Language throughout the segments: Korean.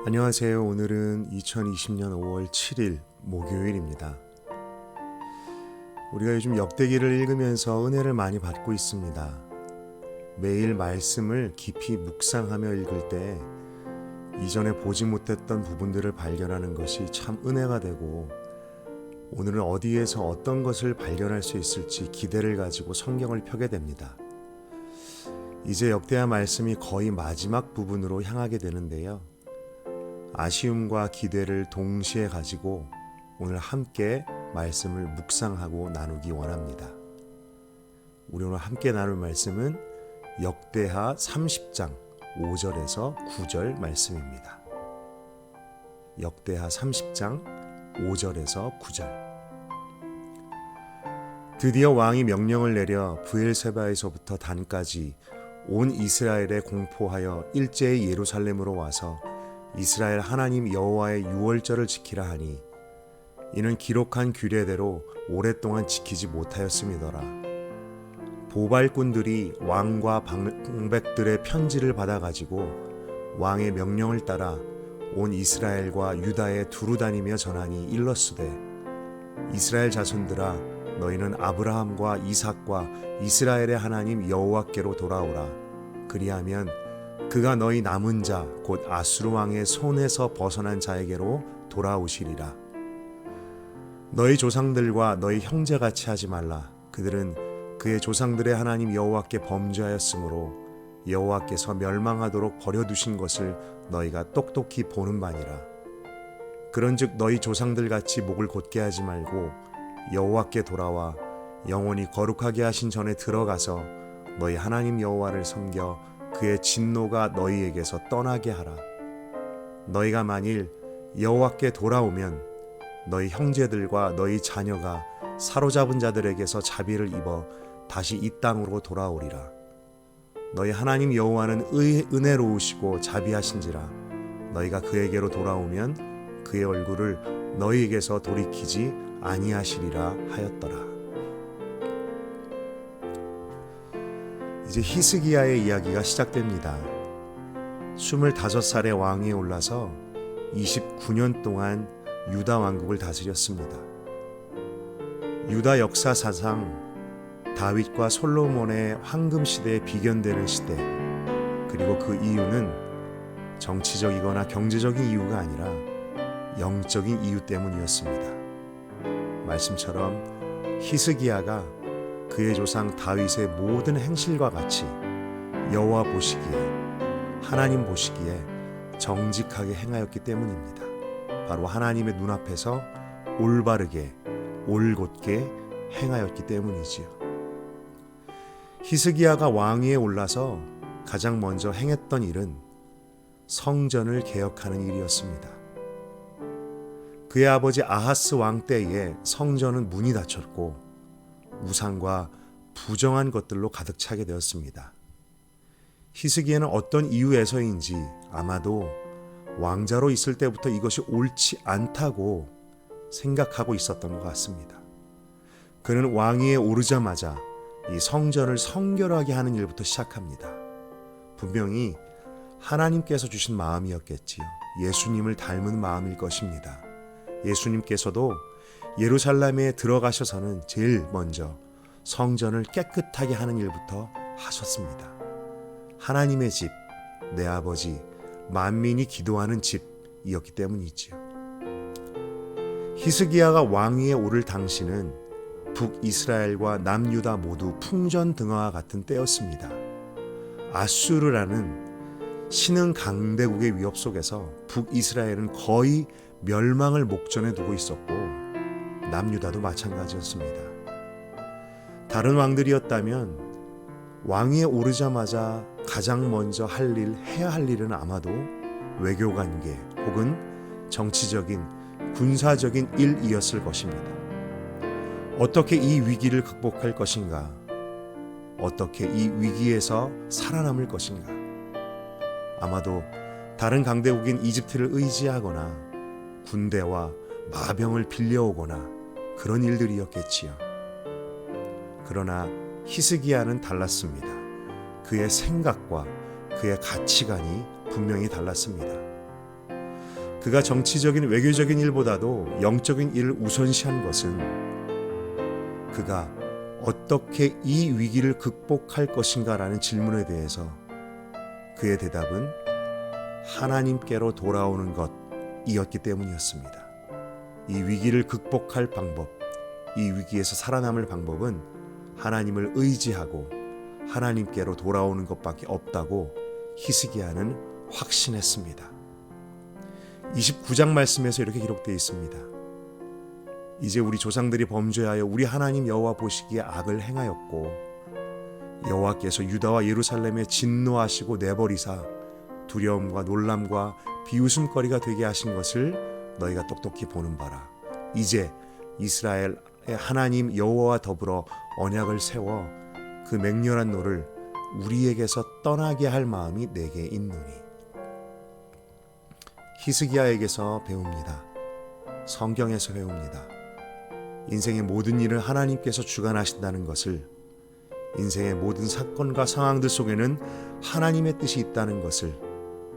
안녕하세요. 오늘은 2020년 5월 7일 목요일입니다. 우리가 요즘 역대기를 읽으면서 은혜를 많이 받고 있습니다. 매일 말씀을 깊이 묵상하며 읽을 때 이전에 보지 못했던 부분들을 발견하는 것이 참 은혜가 되고, 오늘은 어디에서 어떤 것을 발견할 수 있을지 기대를 가지고 성경을 펴게 됩니다. 이제 역대하 말씀이 거의 마지막 부분으로 향하게 되는데요. 아쉬움과 기대를 동시에 가지고 오늘 함께 말씀을 묵상하고 나누기 원합니다. 우리 오늘 함께 나눌 말씀은 역대하 30장 5절에서 9절 말씀입니다. 역대하 30장 5절에서 9절. 드디어 왕이 명령을 내려 브엘세바에서부터 단까지 온 이스라엘에 공포하여 일제히 예루살렘으로 와서 이스라엘 하나님 여호와의 유월절을 지키라 하니, 이는 기록한 규례대로 오랫동안 지키지 못하였음이더라. 보발꾼들이 왕과 방백들의 편지를 받아가지고 왕의 명령을 따라 온 이스라엘과 유다에 두루 다니며 전하니 일렀으되, 이스라엘 자손들아, 너희는 아브라함과 이삭과 이스라엘의 하나님 여호와께로 돌아오라. 그리하면 그가 너희 남은 자 곧 아수르 왕의 손에서 벗어난 자에게로 돌아오시리라. 너희 조상들과 너희 형제같이 하지 말라. 그들은 그의 조상들의 하나님 여호와께 범죄하였으므로 여호와께서 멸망하도록 버려두신 것을 너희가 똑똑히 보는 바니라. 그런즉 너희 조상들같이 목을 곧게 하지 말고 여호와께 돌아와 영원히 거룩하게 하신 전에 들어가서 너희 하나님 여호와를 섬겨 그의 진노가 너희에게서 떠나게 하라. 너희가 만일 여호와께 돌아오면 너희 형제들과 너희 자녀가 사로잡은 자들에게서 자비를 입어 다시 이 땅으로 돌아오리라. 너희 하나님 여호와는 은혜로우시고 자비하신지라. 너희가 그에게로 돌아오면 그의 얼굴을 너희에게서 돌이키지 아니하시리라 하였더라. 이제 히스기야의 이야기가 시작됩니다. 25살의 왕위에 올라서 29년 동안 유다 왕국을 다스렸습니다. 유다 역사사상 다윗과 솔로몬의 황금 시대에 비견되는 시대, 그리고 그 이유는 정치적이거나 경제적인 이유가 아니라 영적인 이유 때문이었습니다. 말씀처럼 히스기야가 그의 조상 다윗의 모든 행실과 같이 여호와 보시기에, 하나님 보시기에 정직하게 행하였기 때문입니다. 바로 하나님의 눈앞에서 올바르게 올곧게 행하였기 때문이지요. 히스기야가 왕위에 올라서 가장 먼저 행했던 일은 성전을 개혁하는 일이었습니다. 그의 아버지 아하스 왕 때에 성전은 문이 닫혔고 우상과 부정한 것들로 가득 차게 되었습니다. 히스기야는 어떤 이유에서인지 아마도 왕자로 있을 때부터 이것이 옳지 않다고 생각하고 있었던 것 같습니다. 그는 왕위에 오르자마자 이 성전을 성결하게 하는 일부터 시작합니다. 분명히 하나님께서 주신 마음이었겠지요. 예수님을 닮은 마음일 것입니다. 예수님께서도 예루살렘에 들어가셔서는 제일 먼저 성전을 깨끗하게 하는 일부터 하셨습니다. 하나님의 집, 내 아버지, 만민이 기도하는 집이었기 때문이지요. 히스기야가 왕위에 오를 당시는 북이스라엘과 남유다 모두 풍전등화와 같은 때였습니다. 아수르라는 신흥 강대국의 위협 속에서 북이스라엘은 거의 멸망을 목전에 두고 있었고, 남유다도 마찬가지였습니다. 다른 왕들이었다면 왕위에 오르자마자 가장 먼저 해야 할 일은 아마도 외교관계 혹은 정치적인, 군사적인 일이었을 것입니다. 어떻게 이 위기를 극복할 것인가? 어떻게 이 위기에서 살아남을 것인가? 아마도 다른 강대국인 이집트를 의지하거나 군대와 마병을 빌려오거나 그런 일들이었겠지요. 그러나 히스기야는 달랐습니다. 그의 생각과 그의 가치관이 분명히 달랐습니다. 그가 정치적인 외교적인 일보다도 영적인 일을 우선시한 것은 그가 어떻게 이 위기를 극복할 것인가라는 질문에 대해서 그의 대답은 하나님께로 돌아오는 것이었기 때문이었습니다. 이 위기를 극복할 방법, 이 위기에서 살아남을 방법은 하나님을 의지하고 하나님께로 돌아오는 것밖에 없다고 히스기야는 확신했습니다. 29장 말씀에서 이렇게 기록되어 있습니다. 이제 우리 조상들이 범죄하여 우리 하나님 여호와 보시기에 악을 행하였고 여호와께서 유다와 예루살렘에 진노하시고 내버리사 두려움과 놀람과 비웃음거리가 되게 하신 것을 너희가 똑똑히 보는 바라. 이제 이스라엘의 하나님 여호와와 더불어 언약을 세워 그 맹렬한 노를 우리에게서 떠나게 할 마음이 내게 있노니. 히스기야에게서 배웁니다. 성경에서 배웁니다. 인생의 모든 일을 하나님께서 주관하신다는 것을, 인생의 모든 사건과 상황들 속에는 하나님의 뜻이 있다는 것을,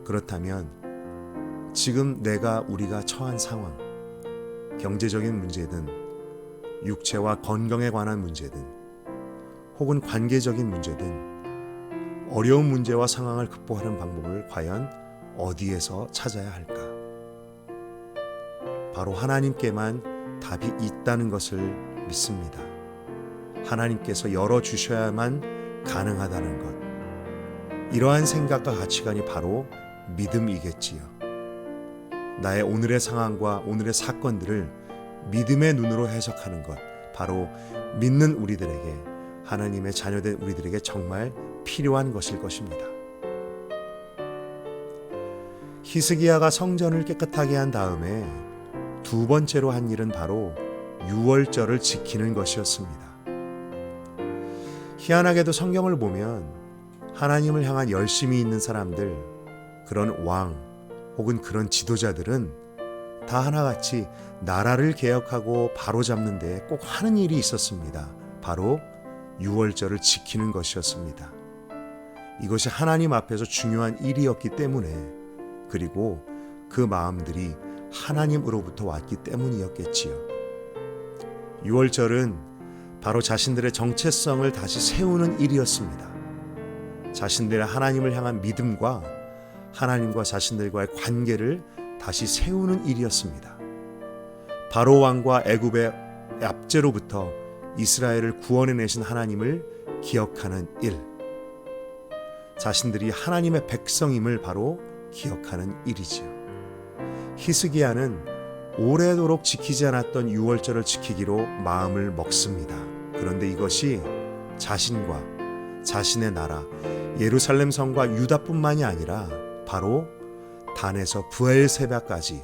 그렇다면 지금 우리가 처한 상황, 경제적인 문제든 육체와 건강에 관한 문제든 혹은 관계적인 문제든 어려운 문제와 상황을 극복하는 방법을 과연 어디에서 찾아야 할까? 바로 하나님께만 답이 있다는 것을 믿습니다. 하나님께서 열어주셔야만 가능하다는 것. 이러한 생각과 가치관이 바로 믿음이겠지요. 나의 오늘의 상황과 오늘의 사건들을 믿음의 눈으로 해석하는 것, 바로 믿는 우리들에게, 하나님의 자녀된 우리들에게 정말 필요한 것일 것입니다. 히스기야가 성전을 깨끗하게 한 다음에 두 번째로 한 일은 바로 유월절을 지키는 것이었습니다. 희한하게도 성경을 보면 하나님을 향한 열심이 있는 사람들, 그런 왕 혹은 그런 지도자들은 다 하나같이 나라를 개혁하고 바로잡는 데 꼭 하는 일이 있었습니다. 바로 유월절을 지키는 것이었습니다. 이것이 하나님 앞에서 중요한 일이었기 때문에, 그리고 그 마음들이 하나님으로부터 왔기 때문이었겠지요. 유월절은 바로 자신들의 정체성을 다시 세우는 일이었습니다. 자신들의 하나님을 향한 믿음과 하나님과 자신들과의 관계를 다시 세우는 일이었습니다. 바로 왕과 애굽의 압제로부터 이스라엘을 구원해내신 하나님을 기억하는 일, 자신들이 하나님의 백성임을 바로 기억하는 일이지요. 히스기야는 오래도록 지키지 않았던 유월절을 지키기로 마음을 먹습니다. 그런데 이것이 자신과 자신의 나라 예루살렘 성과 유다뿐만이 아니라 바로 단에서 브엘세바까지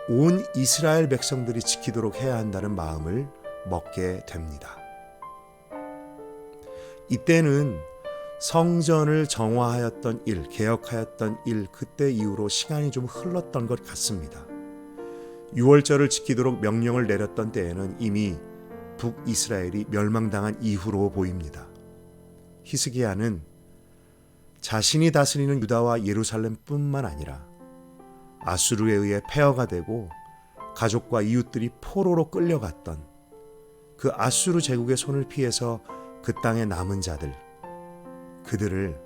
온 이스라엘 백성들이 지키도록 해야 한다는 마음을 먹게 됩니다. 이때는 성전을 정화하였던 일, 개혁하였던 일, 그때 이후로 시간이 좀 흘렀던 것 같습니다. 유월절을 지키도록 명령을 내렸던 때에는 이미 북이스라엘이 멸망당한 이후로 보입니다. 히스기야는 자신이 다스리는 유다와 예루살렘뿐만 아니라 아수르에 의해 폐허가 되고 가족과 이웃들이 포로로 끌려갔던 그 아수르 제국의 손을 피해서 그 땅에 남은 자들, 그들을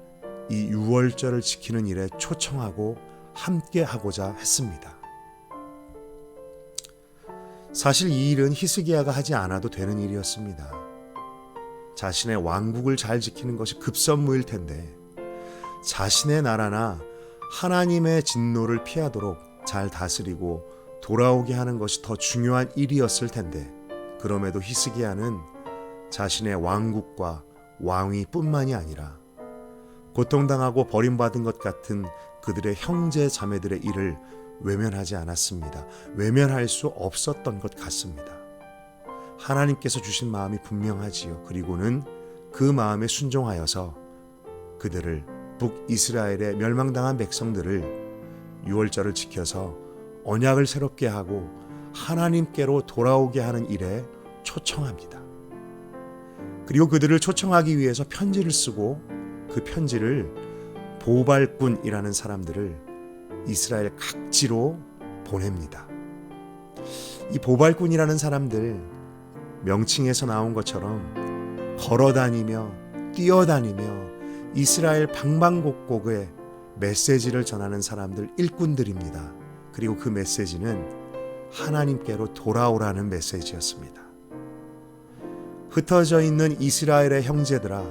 이 유월절을 지키는 일에 초청하고 함께 하고자 했습니다. 사실 이 일은 히스기야가 하지 않아도 되는 일이었습니다. 자신의 왕국을 잘 지키는 것이 급선무일 텐데 자신의 나라나 하나님의 진노를 피하도록 잘 다스리고 돌아오게 하는 것이 더 중요한 일이었을 텐데, 그럼에도 히스기야는 자신의 왕국과 왕위뿐만이 아니라 고통당하고 버림받은 것 같은 그들의 형제 자매들의 일을 외면하지 않았습니다. 외면할 수 없었던 것 같습니다. 하나님께서 주신 마음이 분명하지요. 그리고는 그 마음에 순종하여서 그들을, 북이스라엘의 멸망당한 백성들을 유월절을 지켜서 언약을 새롭게 하고 하나님께로 돌아오게 하는 일에 초청합니다. 그리고 그들을 초청하기 위해서 편지를 쓰고 그 편지를 보발꾼이라는 사람들을 이스라엘 각지로 보냅니다. 이 보발꾼이라는 사람들, 명칭에서 나온 것처럼 걸어다니며 뛰어다니며 이스라엘 방방곡곡에 메시지를 전하는 사람들, 일꾼들입니다. 그리고 그 메시지는 하나님께로 돌아오라는 메시지였습니다. 흩어져 있는 이스라엘의 형제들아,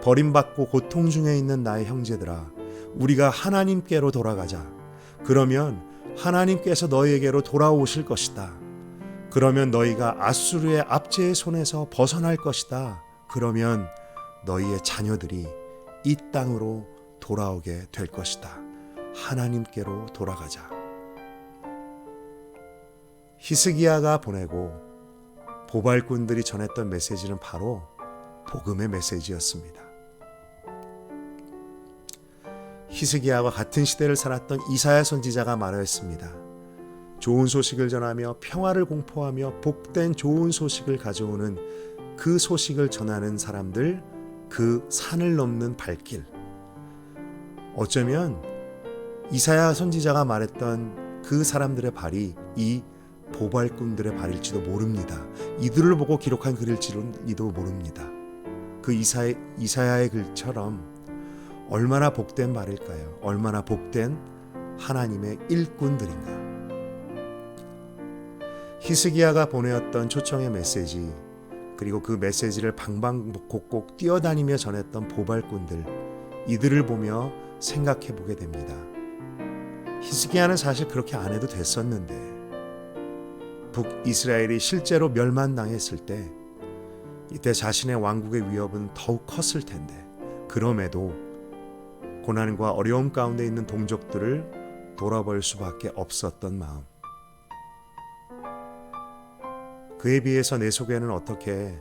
버림받고 고통 중에 있는 나의 형제들아, 우리가 하나님께로 돌아가자. 그러면 하나님께서 너희에게로 돌아오실 것이다. 그러면 너희가 아수르의 압제의 손에서 벗어날 것이다. 그러면 너희의 자녀들이 이 땅으로 돌아오게 될 것이다. 하나님께로 돌아가자. 히스기야가 보내고 보발꾼들이 전했던 메시지는 바로 복음의 메시지였습니다. 히스기야와 같은 시대를 살았던 이사야 선지자가 말하였습니다. 좋은 소식을 전하며 평화를 공포하며 복된 좋은 소식을 가져오는 그 소식을 전하는 사람들, 그 산을 넘는 발길. 어쩌면 이사야 선지자가 말했던 그 사람들의 발이 이 보발꾼들의 발일지도 모릅니다. 이들을 보고 기록한 글일지도 모릅니다. 그 이사야의 글처럼 얼마나 복된 말일까요? 얼마나 복된 하나님의 일꾼들인가? 히스기야가 보내었던 초청의 메시지, 그리고 그 메시지를 방방곡곡 뛰어다니며 전했던 보발꾼들, 이들을 보며 생각해 보게 됩니다. 히스기야는 사실 그렇게 안 해도 됐었는데, 북이스라엘이 실제로 멸망당했을 때 이때 자신의 왕국의 위협은 더욱 컸을 텐데, 그럼에도 고난과 어려움 가운데 있는 동족들을 돌아볼 수밖에 없었던 마음. 그에 비해서 내 속에는 어떻게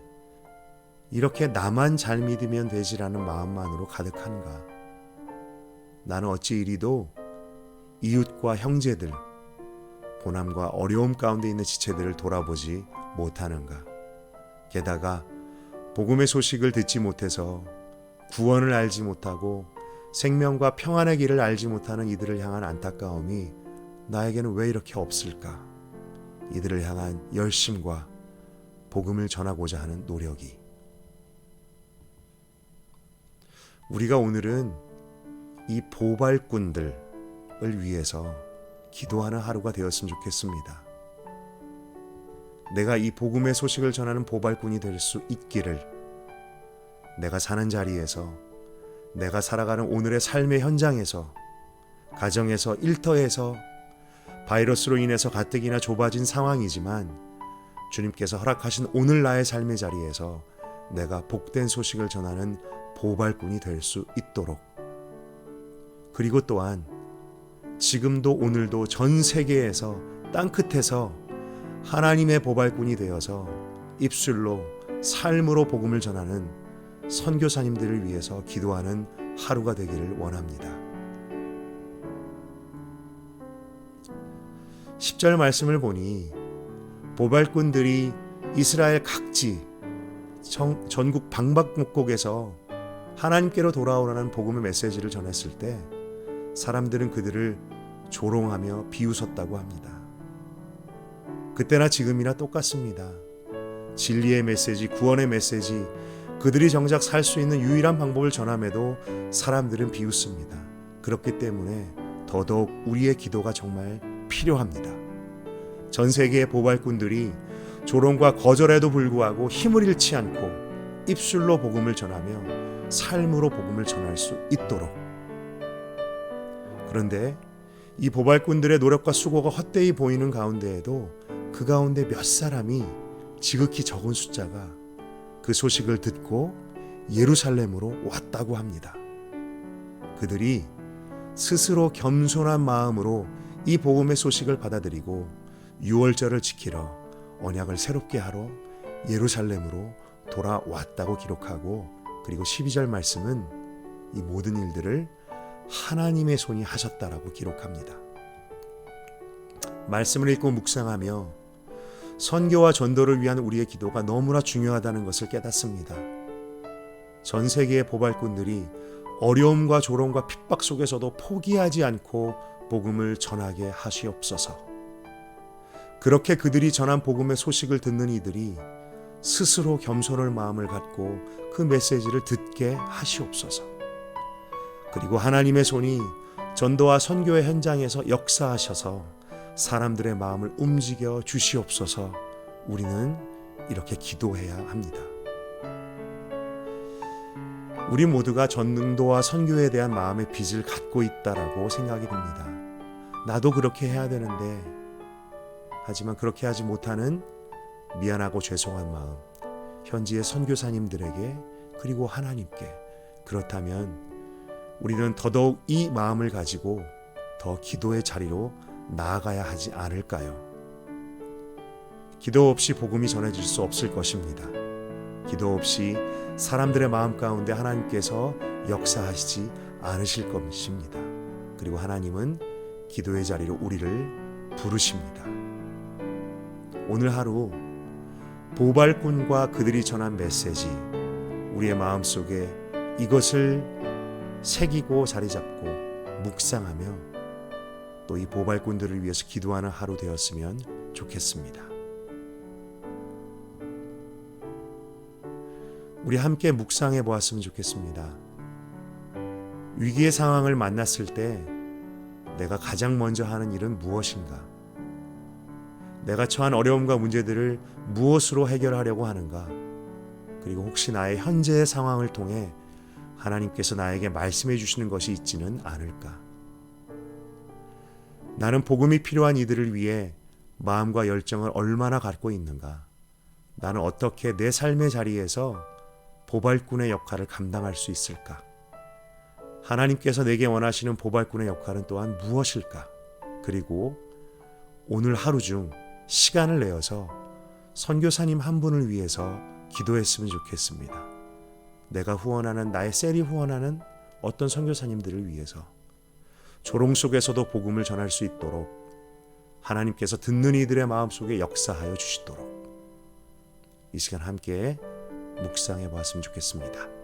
이렇게 나만 잘 믿으면 되지라는 마음만으로 가득한가? 나는 어찌 이리도 이웃과 형제들, 고난과 어려움 가운데 있는 지체들을 돌아보지 못하는가? 게다가 복음의 소식을 듣지 못해서 구원을 알지 못하고 생명과 평안의 길을 알지 못하는 이들을 향한 안타까움이 나에게는 왜 이렇게 없을까? 이들을 향한 열심과 복음을 전하고자 하는 노력이. 우리가 오늘은 이 보발꾼들을 위해서 기도하는 하루가 되었으면 좋겠습니다. 내가 이 복음의 소식을 전하는 보발꾼이 될 수 있기를, 내가 사는 자리에서, 내가 살아가는 오늘의 삶의 현장에서, 가정에서, 일터에서, 바이러스로 인해서 가뜩이나 좁아진 상황이지만 주님께서 허락하신 오늘 나의 삶의 자리에서 내가 복된 소식을 전하는 보발꾼이 될 수 있도록, 그리고 또한 지금도 오늘도 전 세계에서 땅끝에서 하나님의 보발꾼이 되어서 입술로 삶으로 복음을 전하는 선교사님들을 위해서 기도하는 하루가 되기를 원합니다. 10절 말씀을 보니 보발꾼들이 이스라엘 각지 전국 방방곡곡에서 하나님께로 돌아오라는 복음의 메시지를 전했을 때 사람들은 그들을 조롱하며 비웃었다고 합니다. 그때나 지금이나 똑같습니다. 진리의 메시지, 구원의 메시지, 그들이 정작 살 수 있는 유일한 방법을 전함에도 사람들은 비웃습니다. 그렇기 때문에 더더욱 우리의 기도가 정말 필요합니다. 전 세계의 보발꾼들이 조롱과 거절에도 불구하고 힘을 잃지 않고 입술로 복음을 전하며 삶으로 복음을 전할 수 있도록. 그런데 이 보발꾼들의 노력과 수고가 헛되이 보이는 가운데에도 그 가운데 몇 사람이, 지극히 적은 숫자가 그 소식을 듣고 예루살렘으로 왔다고 합니다. 그들이 스스로 겸손한 마음으로 이 복음의 소식을 받아들이고 유월절을 지키러, 언약을 새롭게 하러 예루살렘으로 돌아왔다고 기록하고, 그리고 12절 말씀은 이 모든 일들을 하나님의 손이 하셨다라고 기록합니다. 말씀을 읽고 묵상하며 선교와 전도를 위한 우리의 기도가 너무나 중요하다는 것을 깨닫습니다. 전 세계의 보발꾼들이 어려움과 조롱과 핍박 속에서도 포기하지 않고 복음을 전하게 하시옵소서. 그렇게 그들이 전한 복음의 소식을 듣는 이들이 스스로 겸손할 마음을 갖고 그 메시지를 듣게 하시옵소서. 그리고 하나님의 손이 전도와 선교의 현장에서 역사하셔서 사람들의 마음을 움직여 주시옵소서. 우리는 이렇게 기도해야 합니다. 우리 모두가 전도와 선교에 대한 마음의 빚을 갖고 있다라고 생각이 듭니다. 나도 그렇게 해야 되는데, 하지만 그렇게 하지 못하는 미안하고 죄송한 마음, 현지의 선교사님들에게 그리고 하나님께, 그렇다면 우리는 더더욱 이 마음을 가지고 더 기도의 자리로 나아가야 하지 않을까요? 기도 없이 복음이 전해질 수 없을 것입니다. 기도 없이 사람들의 마음 가운데 하나님께서 역사하시지 않으실 것입니다. 그리고 하나님은 기도의 자리로 우리를 부르십니다. 오늘 하루 보발꾼과 그들이 전한 메시지, 우리의 마음속에 이것을 새기고 자리 잡고 묵상하며 또 이 보발꾼들을 위해서 기도하는 하루 되었으면 좋겠습니다. 우리 함께 묵상해 보았으면 좋겠습니다. 위기의 상황을 만났을 때 내가 가장 먼저 하는 일은 무엇인가? 내가 처한 어려움과 문제들을 무엇으로 해결하려고 하는가? 그리고 혹시 나의 현재의 상황을 통해 하나님께서 나에게 말씀해 주시는 것이 있지는 않을까? 나는 복음이 필요한 이들을 위해 마음과 열정을 얼마나 갖고 있는가? 나는 어떻게 내 삶의 자리에서 보발꾼의 역할을 감당할 수 있을까? 하나님께서 내게 원하시는 보발꾼의 역할은 또한 무엇일까? 그리고 오늘 하루 중 시간을 내어서 선교사님 한 분을 위해서 기도했으면 좋겠습니다. 내가 후원하는, 나의 셀이 후원하는 어떤 선교사님들을 위해서 조롱 속에서도 복음을 전할 수 있도록 하나님께서 듣는 이들의 마음속에 역사하여 주시도록 이 시간 함께 묵상해 보았으면 좋겠습니다.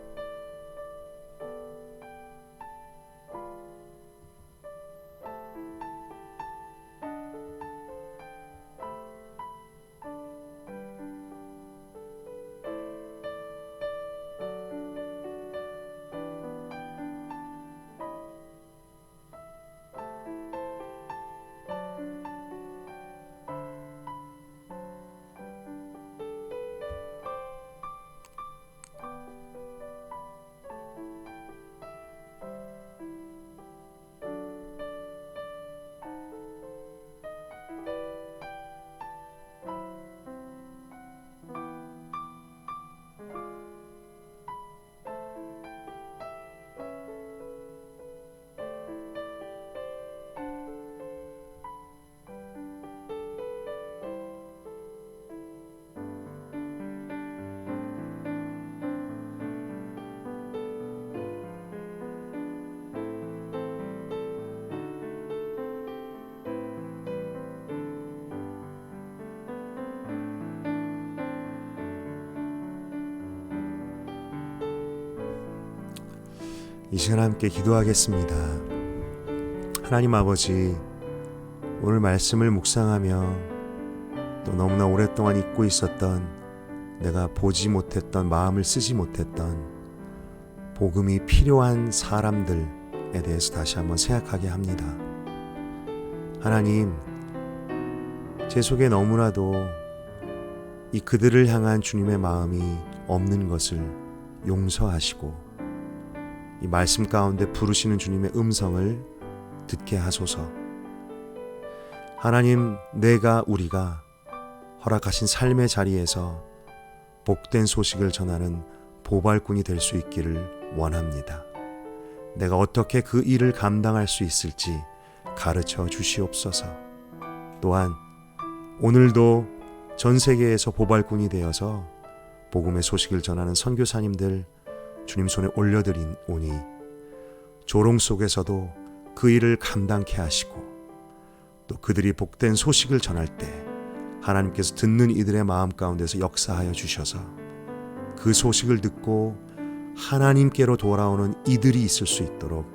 이 시간 함께 기도하겠습니다. 하나님 아버지, 오늘 말씀을 묵상하며 또 너무나 오랫동안 잊고 있었던, 내가 보지 못했던, 마음을 쓰지 못했던 복음이 필요한 사람들에 대해서 다시 한번 생각하게 합니다. 하나님, 제 속에 너무나도 이 그들을 향한 주님의 마음이 없는 것을 용서하시고 이 말씀 가운데 부르시는 주님의 음성을 듣게 하소서. 하나님, 우리가 허락하신 삶의 자리에서 복된 소식을 전하는 보발꾼이 될 수 있기를 원합니다. 내가 어떻게 그 일을 감당할 수 있을지 가르쳐 주시옵소서. 또한 오늘도 전 세계에서 보발꾼이 되어서 복음의 소식을 전하는 선교사님들 주님 손에 올려드린 오니 조롱 속에서도 그 일을 감당케 하시고 또 그들이 복된 소식을 전할 때 하나님께서 듣는 이들의 마음 가운데서 역사하여 주셔서 그 소식을 듣고 하나님께로 돌아오는 이들이 있을 수 있도록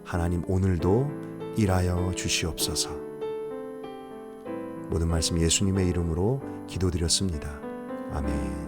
하나님 오늘도 일하여 주시옵소서. 모든 말씀 예수님의 이름으로 기도드렸습니다. 아멘.